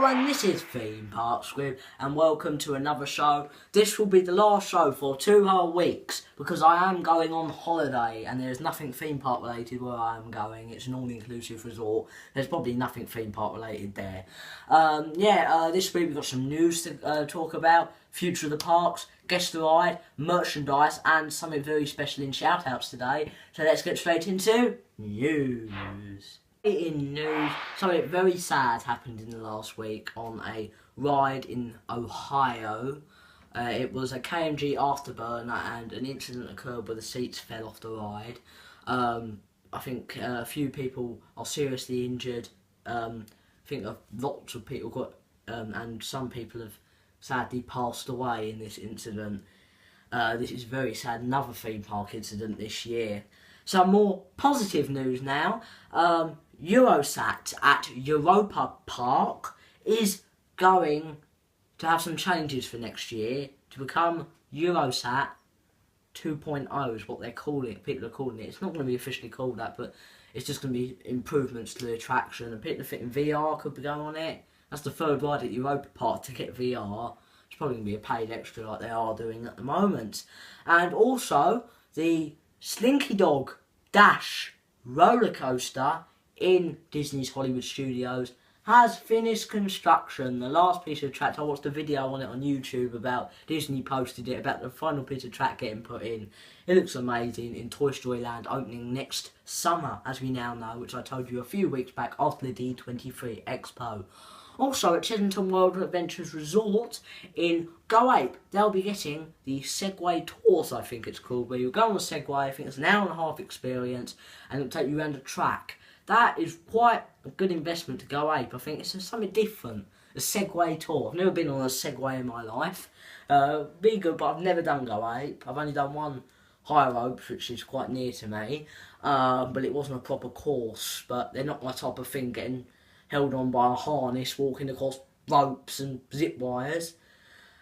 everyone, this is Theme Park Squib and welcome to another show. This will be the last show for 2 whole weeks because I am going on holiday and there's nothing theme park related where I am going. It's an all-inclusive resort. There's probably nothing theme park related there. This week we've got some news to talk about, future of the parks, guest to ride, merchandise and something very special in shout-outs today. So let's get straight into news. In news, something very sad happened in the last week on a ride in Ohio. It was a KMG afterburner and an incident occurred where the seats fell off the ride. I think a few people are seriously injured. I think lots of people got, and some people have sadly passed away in this incident. This is very sad, another theme park incident this year. Some more positive news now. Eurosat at Europa Park is going to have some changes for next year to become Eurosat 2.0 is what they're calling it. People are calling it. It's not going to be officially called that, but it's just going to be improvements to the attraction. And people think VR could be going on it. That's the third ride at Europa Park to get VR. It's probably going to be a paid extra like they are doing at the moment. And also, the Slinky Dog Dash roller coaster in Disney's Hollywood Studios has finished construction. The last piece of track, I watched a video on it on YouTube about Disney posted it about the final piece of track getting put in. It looks amazing in Toy Story Land, opening next summer, as we now know, which I told you a few weeks back after the D23 Expo. Also at Chesington World Adventures Resort in Go Ape, they'll be getting the Segway Tours, I think it's called, where you'll go on a Segway. I think it's an hour and a half experience and it'll take you around a track. That is quite a good investment to Go Ape. I think it's something different. A Segway tour. I've never been on a Segway in my life. Be good, but I've never done Go Ape. I've only done one high ropes, which is quite near to me. But it wasn't a proper course. But they're not my type of thing, getting held on by a harness, walking across ropes and zip wires.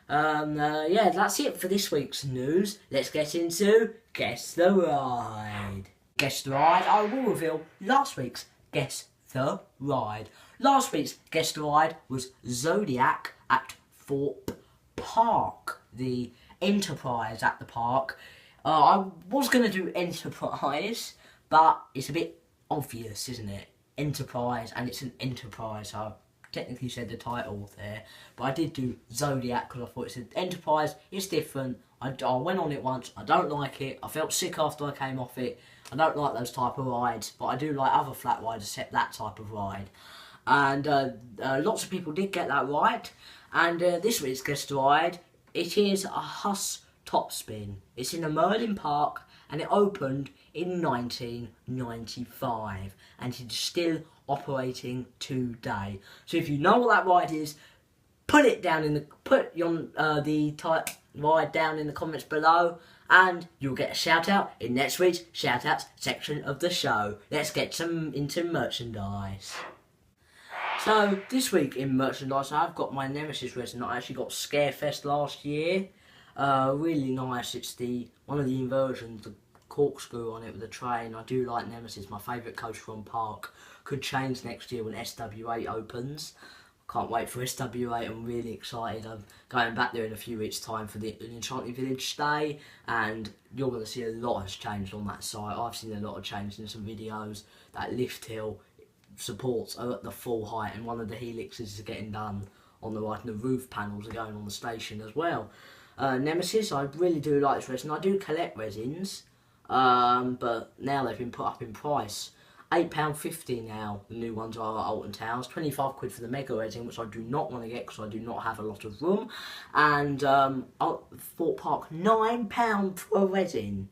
That's it for this week's news. Let's get into Guess the Ride. Guess the Ride, I will reveal last week's Guess the Ride. Last week's Guess the Ride was Zodiac at Thorpe Park, the Enterprise at the park. I was going to do Enterprise, but it's a bit obvious, isn't it? Enterprise, and it's an Enterprise, so I technically said the title there. But I did do Zodiac because I thought it's an Enterprise, it's different. I went on it once, I don't like it, I felt sick after I came off it. I don't like those type of rides, but I do like other flat rides except that type of ride. And lots of people did get that right. And this week's guest ride, it is a Huss Top Spin. It's in the Merlin Park and it opened in 1995 and it's still operating today. So if you know what that ride is, put your type ride down in the comments below and you'll get a shout out in next week's shout outs section of the show. Let's get into merchandise. So this week in merchandise I've got my Nemesis resin. I actually got Scarefest last year. Really nice. It's one of the inversions, the corkscrew on it with the train. I do like Nemesis, my favourite coaster on park. Could change next year when SW8 opens. Can't wait for SW8, I'm really excited. I'm going back there in a few weeks' time for the Enchanted Village stay, and you're going to see a lot has changed on that site. I've seen a lot of change in some videos. That lift hill supports are at the full height, and one of the helixes is getting done on the right, and the roof panels are going on the station as well. Nemesis, I really do like this resin. I do collect resins, but now they've been put up in price. £8.50 now, the new ones are at Alton Towers. 25 quid for the mega resin, which I do not want to get because I do not have a lot of room. And Thorpe Park, £9 for a resin.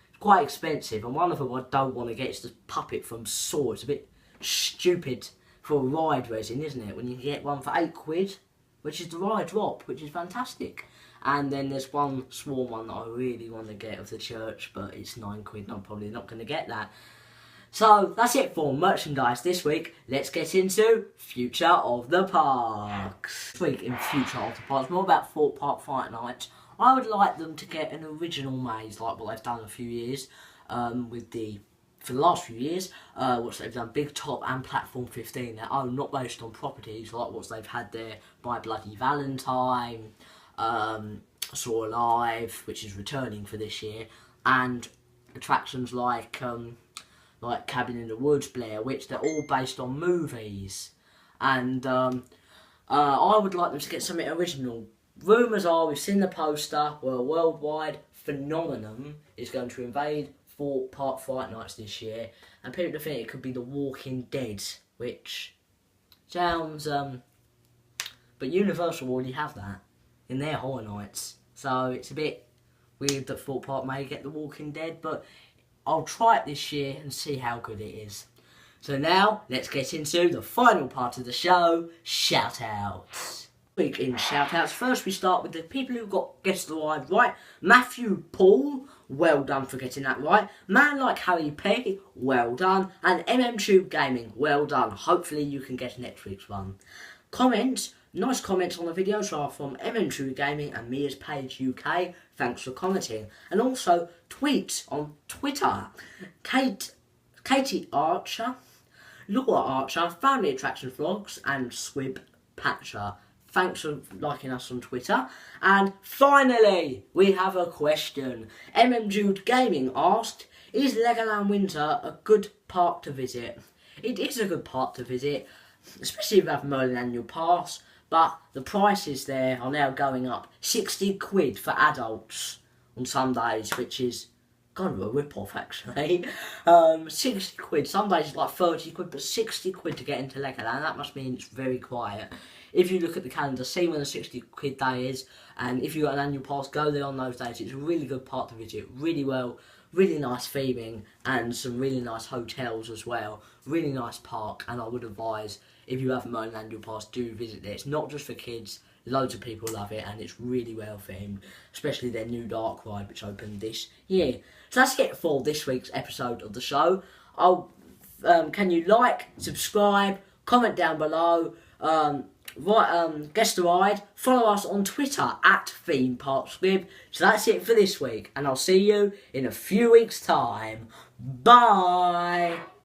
It's quite expensive, and one of them I don't want to get is the puppet from Saw. It's a bit stupid for a ride resin, isn't it? When you can get one for 8 quid, which is the ride drop, which is fantastic. And then there's one Swarm one that I really want to get of the church, but it's 9 quid and I'm probably not going to get that. So that's it for merchandise this week. Let's get into Future of the Parks. This week in Future of the Parks, more about Thorpe Park Fright Nights. I would like them to get an original maze like what they've done in a few years with the for the last few years, what they've done, Big Top and Platform 15, they're not based on properties like what they've had there by Bloody Valentine, Saw Alive, which is returning for this year, and attractions like Cabin in the Woods, Blair Witch. They're all based on movies, and I would like them to get something original. Rumours are, we've seen the poster, where a worldwide phenomenon is going to invade Thorpe Park Fright Nights this year, and people think it could be The Walking Dead, which sounds, but Universal already have that in their Horror Nights, so it's a bit weird that Thorpe Park may get The Walking Dead, but I'll try it this year and see how good it is. So now, let's get into the final part of the show, shout-outs. Week in shout-outs, first we start with the people who got guessed the ride right. Matthew Paul, well done for getting that right. Man Like Harry P, well done. And Tube Gaming, well done. Hopefully you can get next week's one. Comments, nice comments on the videos are from Tube Gaming and Mia's Page UK. Thanks for commenting. And also tweets on Twitter. Katie Archer, Laura Archer, Family Attraction Vlogs, and Squib Patcher. Thanks for liking us on Twitter. And finally, we have a question. Jude Gaming asked, is Legoland Winter a good park to visit? It is a good park to visit, especially if you have Merlin Annual Pass, but the prices there are now going up. 60 quid for adults on some days, which is kind of a rip-off actually. 60 quid, some days it's like 30 quid, but 60 quid to get into Legoland, that must mean it's very quiet. If you look at the calendar, see when the 60 quid day is, and if you've got an annual pass, go there on those days. It's a really good park to visit, really well, really nice theming, and some really nice hotels as well. Really nice park, and I would advise, if you have a Merlin annual pass, do visit there. It's not just for kids, loads of people love it, and it's really well themed, especially their new dark ride, which opened this year. So that's it for this week's episode of the show. Can you like, subscribe, comment down below, guess the ride, follow us on Twitter at Theme Park Squib. So that's it for this week, and I'll see you in a few weeks' time. Bye!